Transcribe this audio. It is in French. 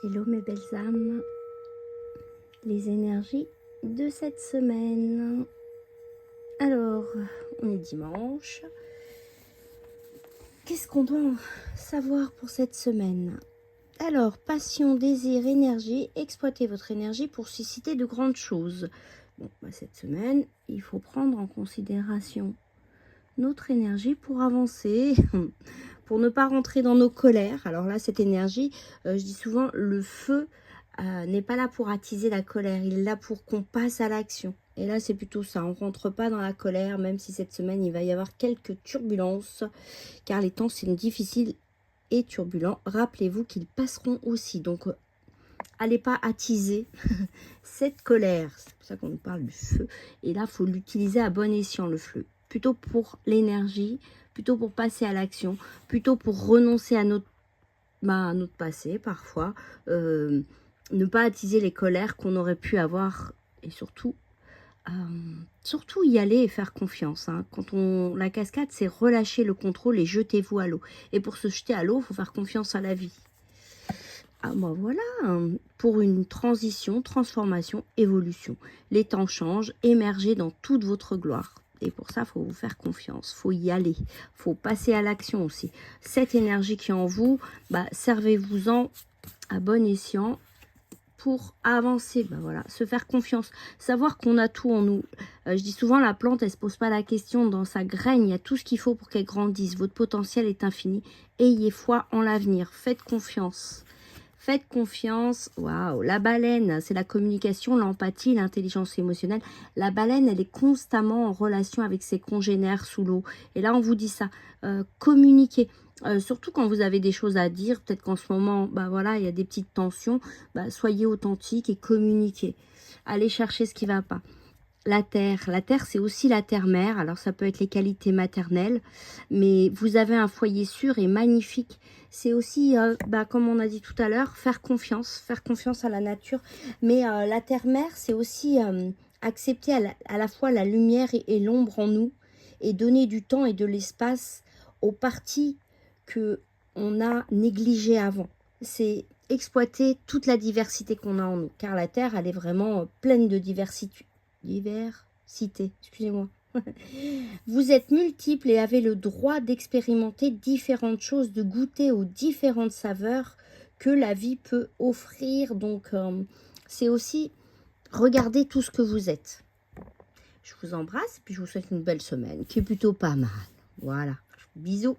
Hello mes belles âmes, les énergies de cette semaine. Alors, on est dimanche. Qu'est-ce qu'on doit savoir pour cette semaine? Alors, passion, désir, énergie, exploitez votre énergie pour susciter de grandes choses. Bon, cette semaine, il faut prendre en considération notre énergie pour avancer, pour ne pas rentrer dans nos colères. Alors là, cette énergie, je dis souvent, le feu n'est pas là pour attiser la colère, il est là pour qu'on passe à l'action. Et là, c'est plutôt ça, on ne rentre pas dans la colère, même si cette semaine, il va y avoir quelques turbulences, car les temps sont difficiles et turbulents. Rappelez-vous qu'ils passeront aussi, donc allez pas attiser cette colère. C'est pour ça qu'on nous parle du feu. Et là, il faut l'utiliser à bon escient, le feu. Plutôt pour l'énergie, plutôt pour passer à l'action, plutôt pour renoncer à notre passé parfois, ne pas attiser les colères qu'on aurait pu avoir et surtout y aller et faire confiance. Quand la cascade, c'est relâcher le contrôle et jetez-vous à l'eau. Et pour se jeter à l'eau, il faut faire confiance à la vie. Voilà, pour une transition, transformation, évolution. Les temps changent, émergez dans toute votre gloire. Et pour ça, il faut vous faire confiance, il faut y aller, il faut passer à l'action aussi. Cette énergie qui est en vous, servez-vous-en à bon escient pour avancer. Voilà, se faire confiance, savoir qu'on a tout en nous. Je dis souvent, la plante, elle ne se pose pas la question. Dans sa graine, il y a tout ce qu'il faut pour qu'elle grandisse. Votre potentiel est infini. Ayez foi en l'avenir, faites confiance. Faites confiance. Waouh, la baleine, c'est la communication, l'empathie, l'intelligence émotionnelle. La baleine, elle est constamment en relation avec ses congénères sous l'eau. Et là, on vous dit ça. Communiquez. Surtout quand vous avez des choses à dire. Peut-être qu'en ce moment, voilà, il y a des petites tensions. Soyez authentique et communiquez. Allez chercher ce qui ne va pas. La terre, c'est aussi la terre-mère. Alors, ça peut être les qualités maternelles, mais vous avez un foyer sûr et magnifique. C'est aussi, comme on a dit tout à l'heure, faire confiance à la nature. Mais la terre-mère, c'est aussi accepter à la fois la lumière et l'ombre en nous et donner du temps et de l'espace aux parties que on a négligées avant. C'est exploiter toute la diversité qu'on a en nous, car la terre, elle est vraiment pleine de diversité. Excusez-moi. Vous êtes multiples et avez le droit d'expérimenter différentes choses, de goûter aux différentes saveurs que la vie peut offrir. Donc, c'est aussi regarder tout ce que vous êtes. Je vous embrasse et puis je vous souhaite une belle semaine qui est plutôt pas mal. Voilà. Bisous.